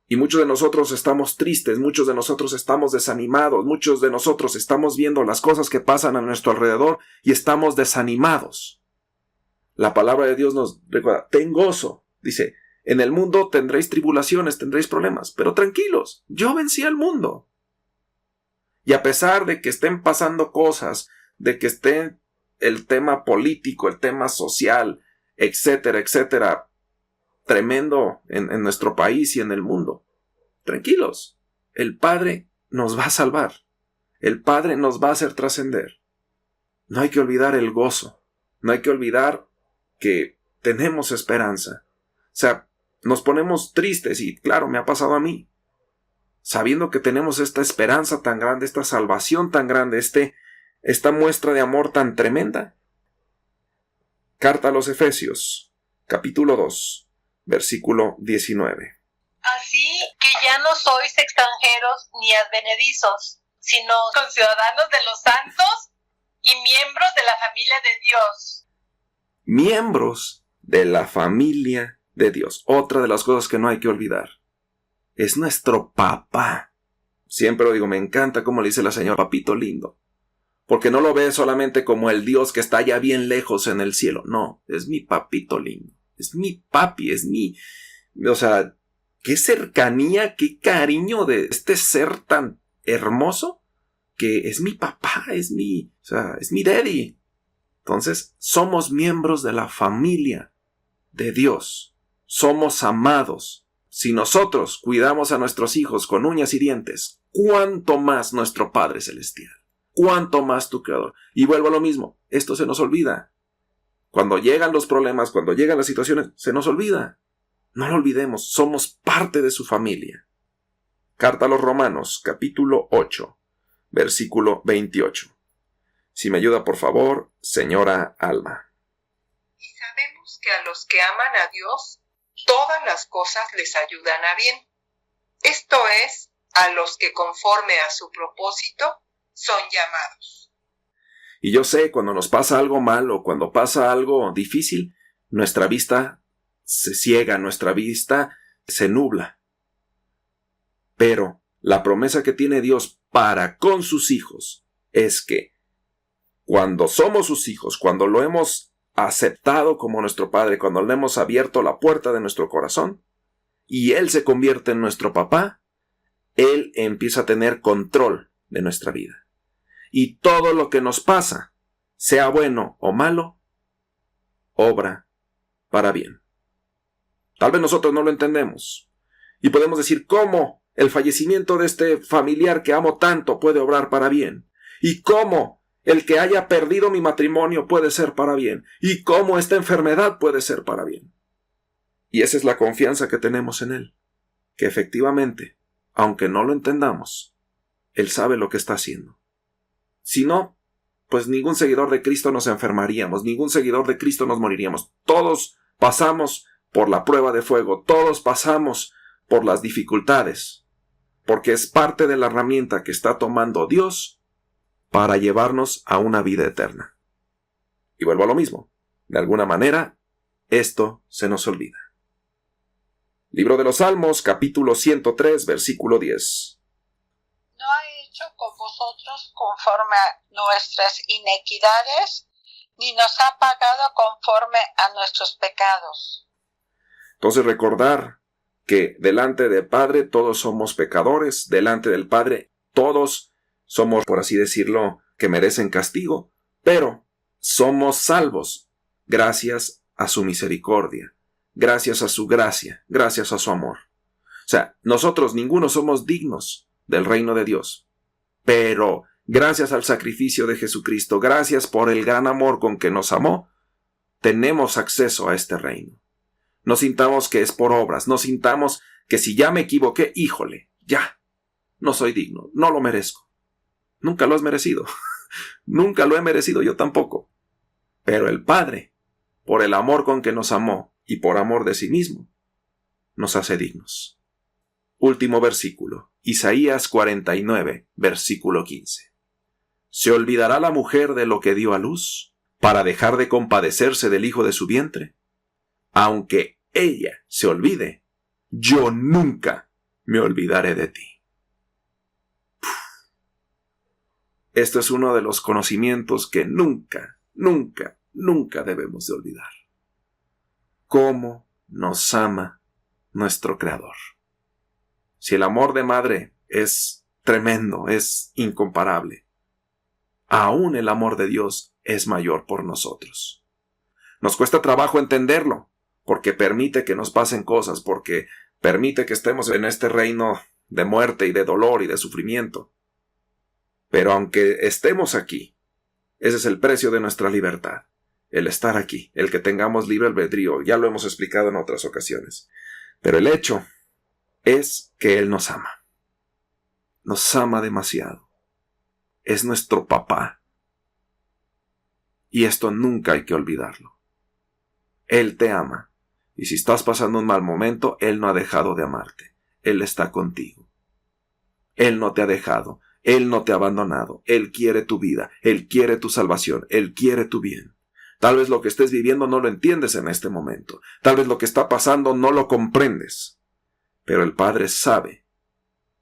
Y muchos de nosotros estamos tristes, muchos de nosotros estamos desanimados, muchos de nosotros estamos viendo las cosas que pasan a nuestro alrededor y estamos desanimados. La palabra de Dios nos recuerda, ten gozo, dice, en el mundo tendréis tribulaciones, tendréis problemas, pero tranquilos, yo vencí al mundo. Y a pesar de que estén pasando cosas, de que esté el tema político, el tema social, etcétera, etcétera, tremendo en nuestro país y en el mundo, tranquilos, el Padre nos va a salvar, el Padre nos va a hacer trascender. No hay que olvidar el gozo, no hay que olvidar que tenemos esperanza. O sea, nos ponemos tristes y claro, me ha pasado a mí, sabiendo que tenemos esta esperanza tan grande, esta salvación tan grande, esta muestra de amor tan tremenda. Carta a los Efesios, capítulo 2. Versículo 19. Así que ya no sois extranjeros ni advenedizos, sino conciudadanos de los santos y miembros de la familia de Dios. Miembros de la familia de Dios. Otra de las cosas que no hay que olvidar. Es nuestro papá. Siempre lo digo, me encanta cómo le dice la señora papito lindo. Porque no lo ve solamente como el Dios que está allá bien lejos en el cielo. No, es mi papito lindo. Es mi papi, es mi... O sea, qué cercanía, qué cariño de este ser tan hermoso que es mi papá, es mi daddy. Entonces, somos miembros de la familia de Dios. Somos amados. Si nosotros cuidamos a nuestros hijos con uñas y dientes, ¿cuánto más nuestro Padre Celestial? ¿Cuánto más tu Creador? Y vuelvo a lo mismo, esto se nos olvida. Cuando llegan los problemas, cuando llegan las situaciones, se nos olvida. No lo olvidemos, somos parte de su familia. Carta a los Romanos, capítulo 8, versículo 28. Si me ayuda, por favor, señora Alma. Y sabemos que a los que aman a Dios, todas las cosas les ayudan a bien. Esto es, a los que conforme a su propósito son llamados. Y yo sé, cuando nos pasa algo malo, cuando pasa algo difícil, nuestra vista se ciega, nuestra vista se nubla. Pero la promesa que tiene Dios para con sus hijos es que cuando somos sus hijos, cuando lo hemos aceptado como nuestro Padre, cuando le hemos abierto la puerta de nuestro corazón y Él se convierte en nuestro papá, Él empieza a tener control de nuestra vida. Y todo lo que nos pasa, sea bueno o malo, obra para bien. Tal vez nosotros no lo entendemos. Y podemos decir, ¿cómo el fallecimiento de este familiar que amo tanto puede obrar para bien? ¿Y cómo el que haya perdido mi matrimonio puede ser para bien? ¿Y cómo esta enfermedad puede ser para bien? Y esa es la confianza que tenemos en Él. Que efectivamente, aunque no lo entendamos, Él sabe lo que está haciendo. Si no, pues ningún seguidor de Cristo nos enfermaríamos, ningún seguidor de Cristo nos moriríamos. Todos pasamos por la prueba de fuego, todos pasamos por las dificultades, porque es parte de la herramienta que está tomando Dios para llevarnos a una vida eterna. Y vuelvo a lo mismo, de alguna manera, esto se nos olvida. Libro de los Salmos, capítulo 103, versículo 10. No ha hecho con vosotros conforme a nuestras inequidades, ni nos ha pagado conforme a nuestros pecados. Entonces recordar que delante del Padre todos somos pecadores, delante del Padre todos somos, por así decirlo, que merecen castigo, pero somos salvos gracias a su misericordia, gracias a su gracia, gracias a su amor. O sea, nosotros ninguno somos dignos del reino de Dios, pero gracias al sacrificio de Jesucristo, gracias por el gran amor con que nos amó, tenemos acceso a este reino. No sintamos que es por obras, no sintamos que si ya me equivoqué, híjole, ya, no soy digno, no lo merezco. Nunca lo has merecido, nunca lo he merecido yo tampoco. Pero el Padre, por el amor con que nos amó y por amor de sí mismo, nos hace dignos. último versículo, Isaías 49, versículo 15. ¿Se olvidará la mujer de lo que dio a luz para dejar de compadecerse del hijo de su vientre? Aunque ella se olvide, yo nunca me olvidaré de ti. Esto es uno de los conocimientos que nunca, nunca, nunca debemos de olvidar. ¿Cómo nos ama nuestro Creador? Si el amor de madre es tremendo, es incomparable, aún el amor de Dios es mayor por nosotros. Nos cuesta trabajo entenderlo, porque permite que nos pasen cosas, porque permite que estemos en este reino de muerte y de dolor y de sufrimiento. Pero aunque estemos aquí, ese es el precio de nuestra libertad, el estar aquí, el que tengamos libre albedrío, ya lo hemos explicado en otras ocasiones. Pero el hecho es que Él nos ama demasiado, es nuestro papá, y esto nunca hay que olvidarlo. Él te ama, y si estás pasando un mal momento, Él no ha dejado de amarte, Él está contigo. Él no te ha dejado, Él no te ha abandonado, Él quiere tu vida, Él quiere tu salvación, Él quiere tu bien. Tal vez lo que estés viviendo no lo entiendes en este momento, tal vez lo que está pasando no lo comprendes, pero el Padre sabe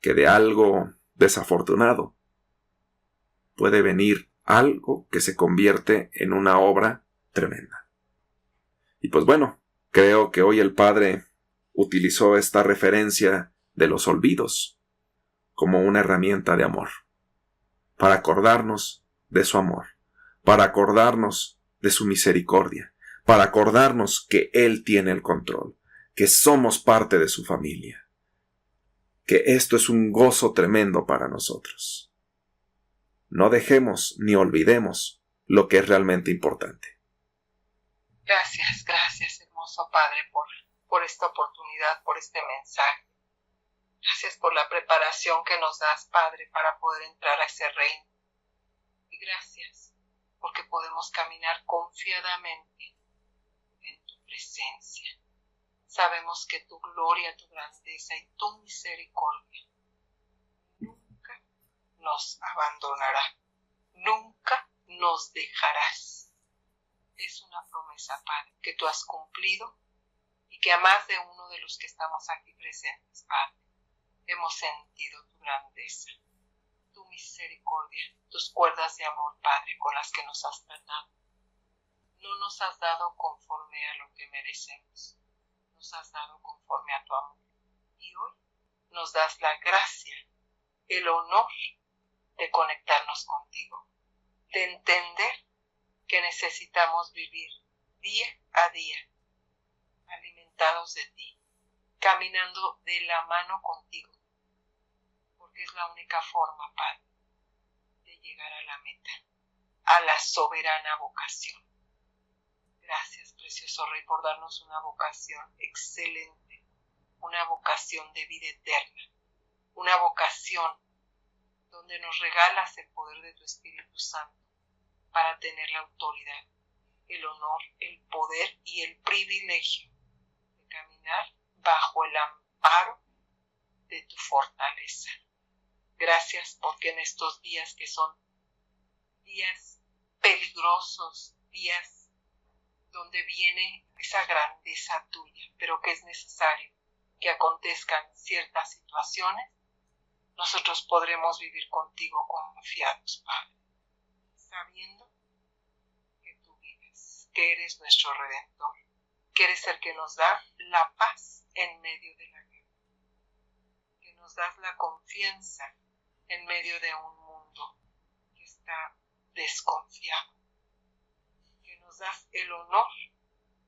que de algo desafortunado puede venir algo que se convierte en una obra tremenda. Y pues bueno, creo que hoy el Padre utilizó esta referencia de los olvidos como una herramienta de amor, para acordarnos de su amor, para acordarnos de su misericordia, para acordarnos que Él tiene el control, que somos parte de su familia, que esto es un gozo tremendo para nosotros. No dejemos ni olvidemos lo que es realmente importante. Gracias, hermoso Padre, por esta oportunidad, por este mensaje. Gracias por la preparación que nos das, Padre, para poder entrar a ese reino. Y gracias porque podemos caminar confiadamente en tu presencia. Sabemos que tu gloria, tu grandeza y tu misericordia nunca nos abandonará, nunca nos dejarás. Es una promesa, Padre, que tú has cumplido y que a más de uno de los que estamos aquí presentes, Padre, hemos sentido tu grandeza, tu misericordia, tus cuerdas de amor, Padre, con las que nos has tratado. No nos has dado conforme a lo que merecemos, nos has dado conforme a tu amor. Y hoy nos das la gracia, el honor de conectarnos contigo, de entender que necesitamos vivir día a día, alimentados de ti, caminando de la mano contigo, porque es la única forma, Padre, de llegar a la meta, a la soberana vocación. Gracias, precioso Rey, por darnos una vocación excelente, una vocación de vida eterna, una vocación donde nos regalas el poder de tu Espíritu Santo para tener la autoridad, el honor, el poder y el privilegio de caminar bajo el amparo de tu fortaleza. Gracias porque en estos días que son días peligrosos, días donde viene esa grandeza tuya, pero que es necesario que acontezcan ciertas situaciones, nosotros podremos vivir contigo confiados, Padre, sabiendo que tú vives, que eres nuestro Redentor, que eres el que nos da la paz en medio de la guerra, que nos das la confianza en medio de un mundo que está desconfiado, que nos das el honor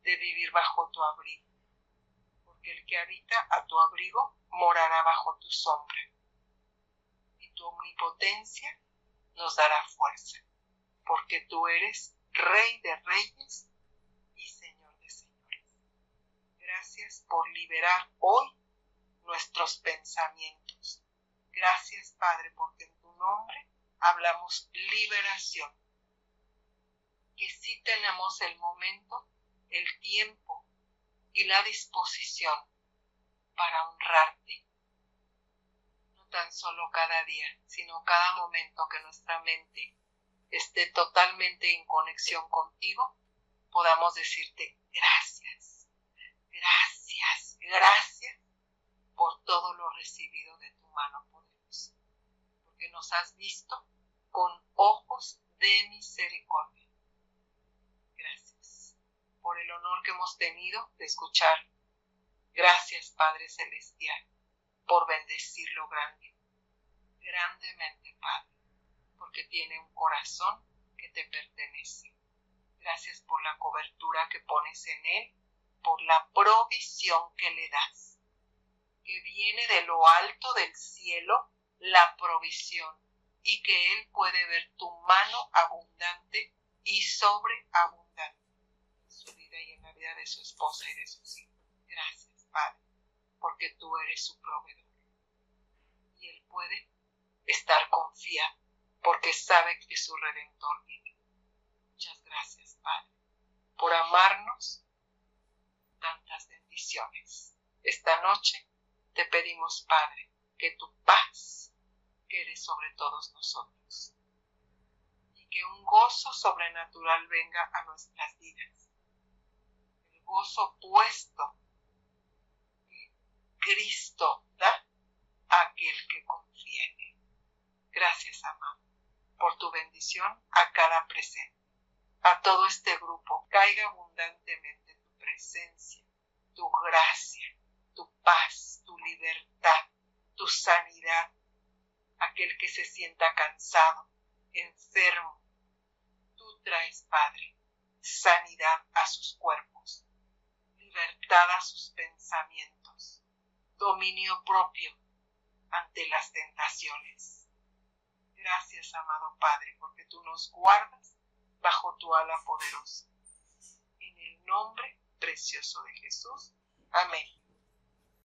de vivir bajo tu abrigo, porque el que habita a tu abrigo morará bajo tu sombra, y tu omnipotencia nos dará fuerza, porque tú eres Rey de Reyes y Señor de Señores. Gracias por liberar hoy nuestros pensamientos. Gracias, Padre, porque en tu nombre hablamos liberación. Que sí tenemos el momento, el tiempo y la disposición para honrarte, tan solo cada día, sino cada momento que nuestra mente esté totalmente en conexión contigo, podamos decirte gracias, gracias, gracias por todo lo recibido de tu mano poderosa, porque nos has visto con ojos de misericordia. Gracias por el honor que hemos tenido de escuchar. Gracias, Padre Celestial, por bendecirlo grandemente, Padre, porque tiene un corazón que te pertenece. Gracias por la cobertura que pones en él, por la provisión que le das, que viene de lo alto del cielo la provisión, y que él puede ver tu mano abundante y sobreabundante en su vida y en la vida de su esposa y de sus hijos. Gracias, Padre, porque tú eres su proveedor. Y él puede estar confiado, porque sabe que su Redentor vive. Muchas gracias, Padre, por amarnos. Tantas bendiciones. Esta noche te pedimos, Padre, que tu paz quede sobre todos nosotros y que un gozo sobrenatural venga a nuestras vidas. El gozo puesto que Cristo da a aquel que confía en él. Gracias, amado, por tu bendición a cada presente. A todo este grupo caiga abundantemente tu presencia, tu gracia, tu paz, tu libertad, tu sanidad. Aquel que se sienta cansado, enfermo, tú traes, Padre, sanidad a sus cuerpos, libertad a sus pensamientos, dominio propio ante las tentaciones. Gracias, amado Padre, porque tú nos guardas bajo tu ala poderosa. En el nombre precioso de Jesús. Amén.